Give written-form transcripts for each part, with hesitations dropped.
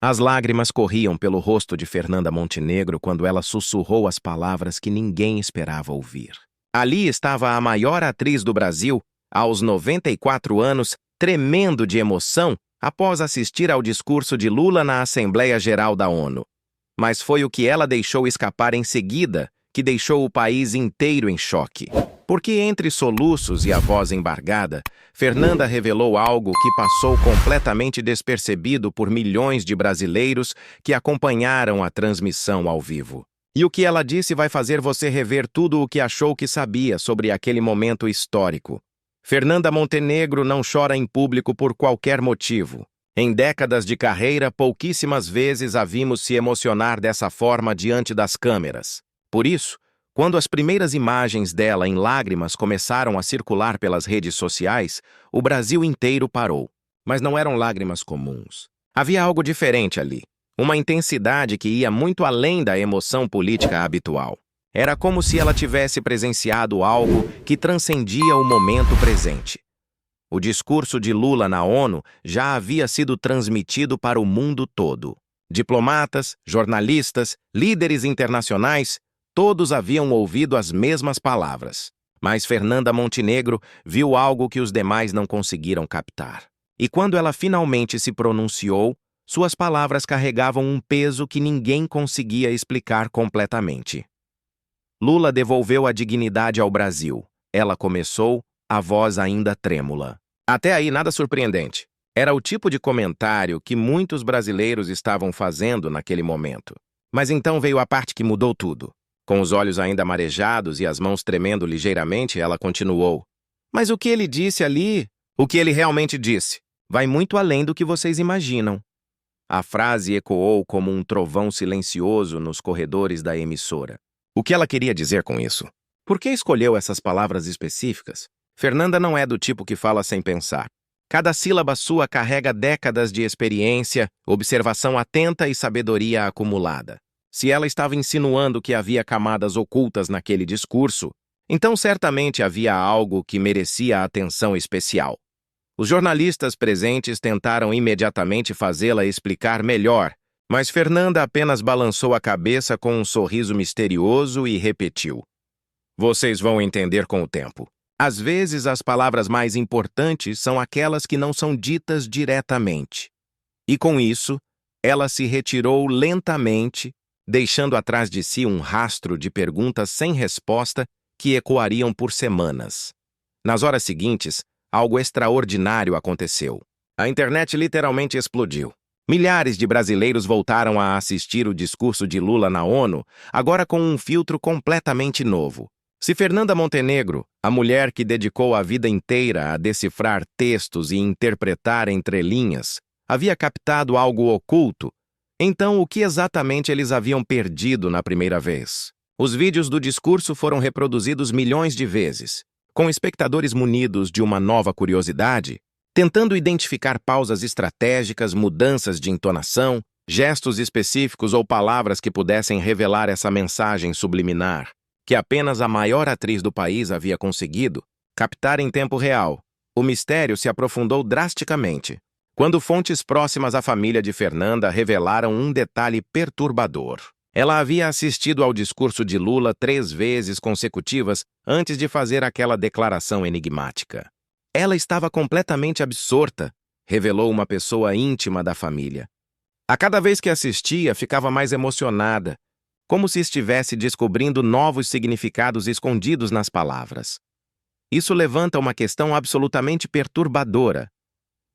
As lágrimas corriam pelo rosto de Fernanda Montenegro quando ela sussurrou as palavras que ninguém esperava ouvir. Ali estava a maior atriz do Brasil, aos 94 anos, tremendo de emoção após assistir ao discurso de Lula na Assembleia Geral da ONU. Mas foi o que ela deixou escapar em seguida que deixou o país inteiro em choque. Porque entre soluços e a voz embargada, Fernanda revelou algo que passou completamente despercebido por milhões de brasileiros que acompanharam a transmissão ao vivo. E o que ela disse vai fazer você rever tudo o que achou que sabia sobre aquele momento histórico. Fernanda Montenegro não chora em público por qualquer motivo. Em décadas de carreira, pouquíssimas vezes a vimos se emocionar dessa forma diante das câmeras. Por isso, quando as primeiras imagens dela em lágrimas começaram a circular pelas redes sociais, o Brasil inteiro parou. Mas não eram lágrimas comuns. Havia algo diferente ali. Uma intensidade que ia muito além da emoção política habitual. Era como se ela tivesse presenciado algo que transcendia o momento presente. O discurso de Lula na ONU já havia sido transmitido para o mundo todo. Diplomatas, jornalistas, líderes internacionais, todos haviam ouvido as mesmas palavras. Mas Fernanda Montenegro viu algo que os demais não conseguiram captar. E quando ela finalmente se pronunciou, suas palavras carregavam um peso que ninguém conseguia explicar completamente. Lula devolveu a dignidade ao Brasil. Ela começou, a voz ainda trêmula. Até aí nada surpreendente. Era o tipo de comentário que muitos brasileiros estavam fazendo naquele momento. Mas então veio a parte que mudou tudo. Com os olhos ainda marejados e as mãos tremendo ligeiramente, ela continuou. Mas o que ele disse ali, o que ele realmente disse, vai muito além do que vocês imaginam. A frase ecoou como um trovão silencioso nos corredores da emissora. O que ela queria dizer com isso? Por que escolheu essas palavras específicas? Fernanda não é do tipo que fala sem pensar. Cada sílaba sua carrega décadas de experiência, observação atenta e sabedoria acumulada. Se ela estava insinuando que havia camadas ocultas naquele discurso, então certamente havia algo que merecia atenção especial. Os jornalistas presentes tentaram imediatamente fazê-la explicar melhor, mas Fernanda apenas balançou a cabeça com um sorriso misterioso e repetiu. Vocês vão entender com o tempo. Às vezes, as palavras mais importantes são aquelas que não são ditas diretamente. E com isso, ela se retirou lentamente, deixando atrás de si um rastro de perguntas sem resposta que ecoariam por semanas. Nas horas seguintes, algo extraordinário aconteceu. A internet literalmente explodiu. Milhares de brasileiros voltaram a assistir o discurso de Lula na ONU, agora com um filtro completamente novo. Se Fernanda Montenegro, a mulher que dedicou a vida inteira a decifrar textos e interpretar entrelinhas, havia captado algo oculto, então o que exatamente eles haviam perdido na primeira vez? Os vídeos do discurso foram reproduzidos milhões de vezes, com espectadores munidos de uma nova curiosidade, tentando identificar pausas estratégicas, mudanças de entonação, gestos específicos ou palavras que pudessem revelar essa mensagem subliminar, que apenas a maior atriz do país havia conseguido captar em tempo real. O mistério se aprofundou drasticamente, quando fontes próximas à família de Fernanda revelaram um detalhe perturbador. Ela havia assistido ao discurso de Lula 3 vezes consecutivas antes de fazer aquela declaração enigmática. Ela estava completamente absorta, revelou uma pessoa íntima da família. A cada vez que assistia, ficava mais emocionada, como se estivesse descobrindo novos significados escondidos nas palavras. Isso levanta uma questão absolutamente perturbadora.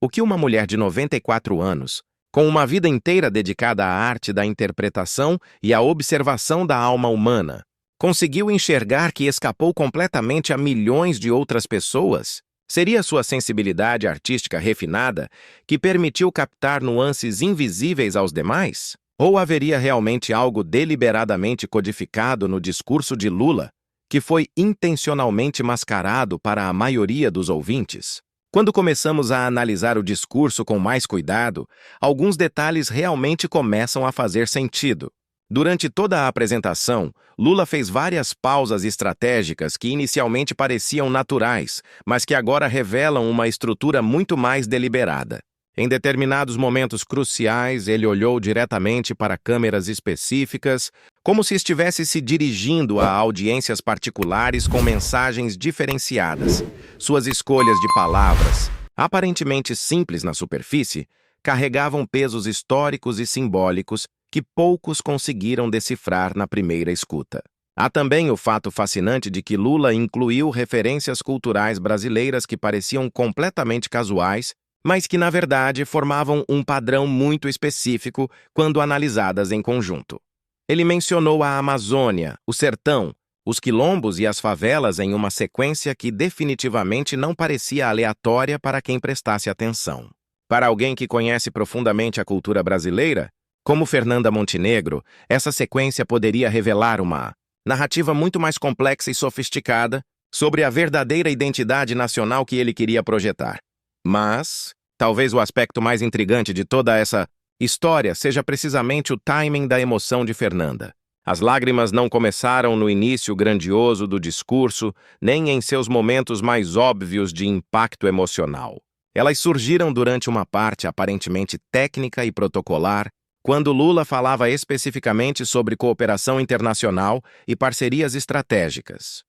O que uma mulher de 94 anos, com uma vida inteira dedicada à arte da interpretação e à observação da alma humana, conseguiu enxergar que escapou completamente a milhões de outras pessoas? Seria sua sensibilidade artística refinada que permitiu captar nuances invisíveis aos demais? Ou haveria realmente algo deliberadamente codificado no discurso de Lula, que foi intencionalmente mascarado para a maioria dos ouvintes? Quando começamos a analisar o discurso com mais cuidado, alguns detalhes realmente começam a fazer sentido. Durante toda a apresentação, Lula fez várias pausas estratégicas que inicialmente pareciam naturais, mas que agora revelam uma estrutura muito mais deliberada. Em determinados momentos cruciais, ele olhou diretamente para câmeras específicas, como se estivesse se dirigindo a audiências particulares com mensagens diferenciadas. Suas escolhas de palavras, aparentemente simples na superfície, carregavam pesos históricos e simbólicos que poucos conseguiram decifrar na primeira escuta. Há também o fato fascinante de que Lula incluiu referências culturais brasileiras que pareciam completamente casuais, mas que, na verdade, formavam um padrão muito específico quando analisadas em conjunto. Ele mencionou a Amazônia, o sertão, os quilombos e as favelas em uma sequência que definitivamente não parecia aleatória para quem prestasse atenção. Para alguém que conhece profundamente a cultura brasileira, como Fernanda Montenegro, essa sequência poderia revelar uma narrativa muito mais complexa e sofisticada sobre a verdadeira identidade nacional que ele queria projetar. Mas, talvez o aspecto mais intrigante de toda essa história seja precisamente o timing da emoção de Fernanda. As lágrimas não começaram no início grandioso do discurso, nem em seus momentos mais óbvios de impacto emocional. Elas surgiram durante uma parte aparentemente técnica e protocolar, quando Lula falava especificamente sobre cooperação internacional e parcerias estratégicas.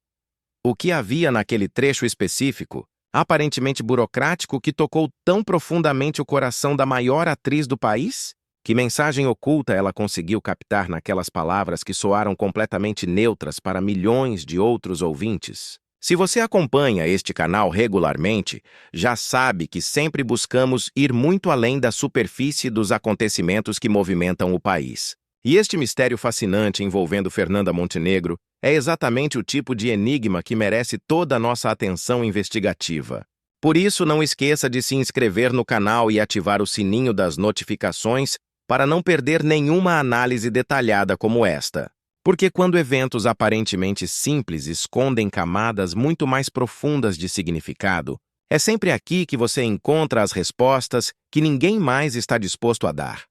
O que havia naquele trecho específico, aparentemente burocrático, que tocou tão profundamente o coração da maior atriz do país? Que mensagem oculta ela conseguiu captar naquelas palavras que soaram completamente neutras para milhões de outros ouvintes? Se você acompanha este canal regularmente, já sabe que sempre buscamos ir muito além da superfície dos acontecimentos que movimentam o país. E este mistério fascinante envolvendo Fernanda Montenegro é exatamente o tipo de enigma que merece toda a nossa atenção investigativa. Por isso, não esqueça de se inscrever no canal e ativar o sininho das notificações para não perder nenhuma análise detalhada como esta. Porque quando eventos aparentemente simples escondem camadas muito mais profundas de significado, é sempre aqui que você encontra as respostas que ninguém mais está disposto a dar.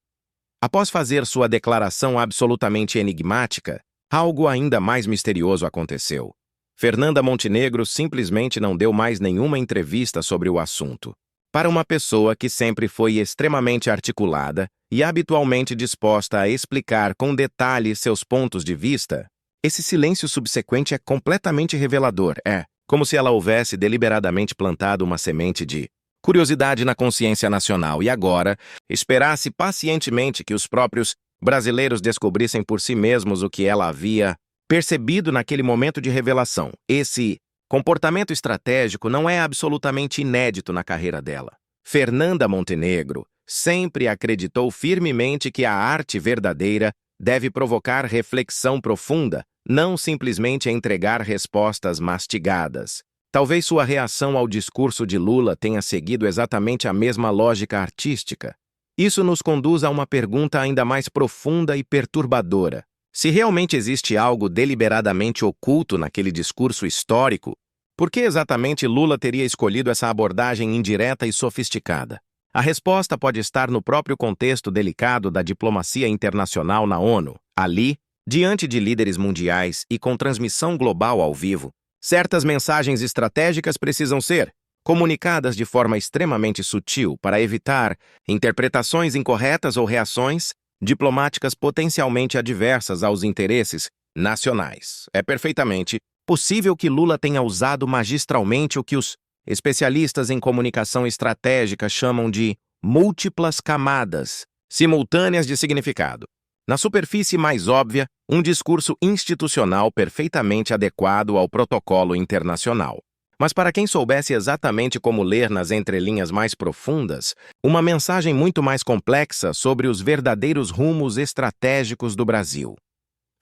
Após fazer sua declaração absolutamente enigmática, algo ainda mais misterioso aconteceu. Fernanda Montenegro simplesmente não deu mais nenhuma entrevista sobre o assunto. Para uma pessoa que sempre foi extremamente articulada e habitualmente disposta a explicar com detalhe seus pontos de vista, esse silêncio subsequente é completamente revelador. É como se ela houvesse deliberadamente plantado uma semente de curiosidade na consciência nacional e agora esperasse pacientemente que os próprios brasileiros descobrissem por si mesmos o que ela havia percebido naquele momento de revelação. Esse comportamento estratégico não é absolutamente inédito na carreira dela. Fernanda Montenegro sempre acreditou firmemente que a arte verdadeira deve provocar reflexão profunda, não simplesmente entregar respostas mastigadas. Talvez sua reação ao discurso de Lula tenha seguido exatamente a mesma lógica artística. Isso nos conduz a uma pergunta ainda mais profunda e perturbadora. Se realmente existe algo deliberadamente oculto naquele discurso histórico, por que exatamente Lula teria escolhido essa abordagem indireta e sofisticada? A resposta pode estar no próprio contexto delicado da diplomacia internacional na ONU. Ali, diante de líderes mundiais e com transmissão global ao vivo, certas mensagens estratégicas precisam ser comunicadas de forma extremamente sutil para evitar interpretações incorretas ou reações diplomáticas potencialmente adversas aos interesses nacionais. É perfeitamente possível que Lula tenha usado magistralmente o que os especialistas em comunicação estratégica chamam de múltiplas camadas simultâneas de significado. Na superfície mais óbvia, um discurso institucional perfeitamente adequado ao protocolo internacional. Mas para quem soubesse exatamente como ler nas entrelinhas mais profundas, uma mensagem muito mais complexa sobre os verdadeiros rumos estratégicos do Brasil.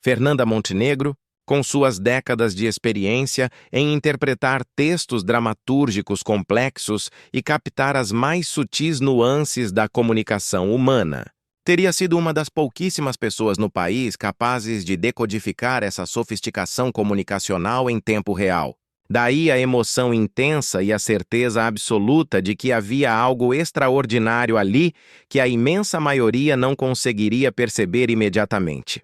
Fernanda Montenegro, com suas décadas de experiência em interpretar textos dramatúrgicos complexos e captar as mais sutis nuances da comunicação humana, teria sido uma das pouquíssimas pessoas no país capazes de decodificar essa sofisticação comunicacional em tempo real. Daí a emoção intensa e a certeza absoluta de que havia algo extraordinário ali que a imensa maioria não conseguiria perceber imediatamente.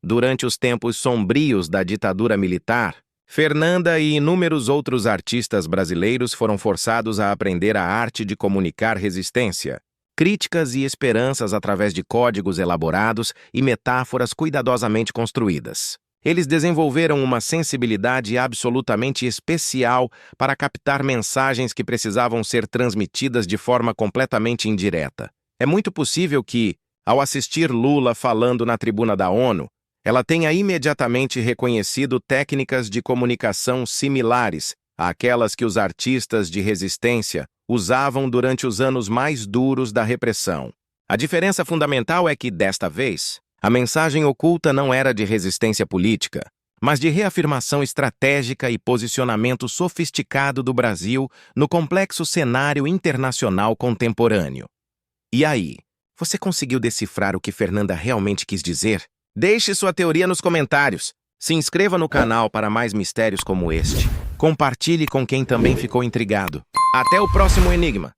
Durante os tempos sombrios da ditadura militar, Fernanda e inúmeros outros artistas brasileiros foram forçados a aprender a arte de comunicar resistência. críticas e esperanças através de códigos elaborados e metáforas cuidadosamente construídas. Eles desenvolveram uma sensibilidade absolutamente especial para captar mensagens que precisavam ser transmitidas de forma completamente indireta. É muito possível que, ao assistir Lula falando na tribuna da ONU, ela tenha imediatamente reconhecido técnicas de comunicação similares àquelas que os artistas de resistência usavam durante os anos mais duros da repressão. A diferença fundamental é que, desta vez, a mensagem oculta não era de resistência política, mas de reafirmação estratégica e posicionamento sofisticado do Brasil no complexo cenário internacional contemporâneo. E aí, você conseguiu decifrar o que Fernanda realmente quis dizer? Deixe sua teoria nos comentários. Se inscreva no canal para mais mistérios como este. Compartilhe com quem também ficou intrigado. Até o próximo enigma!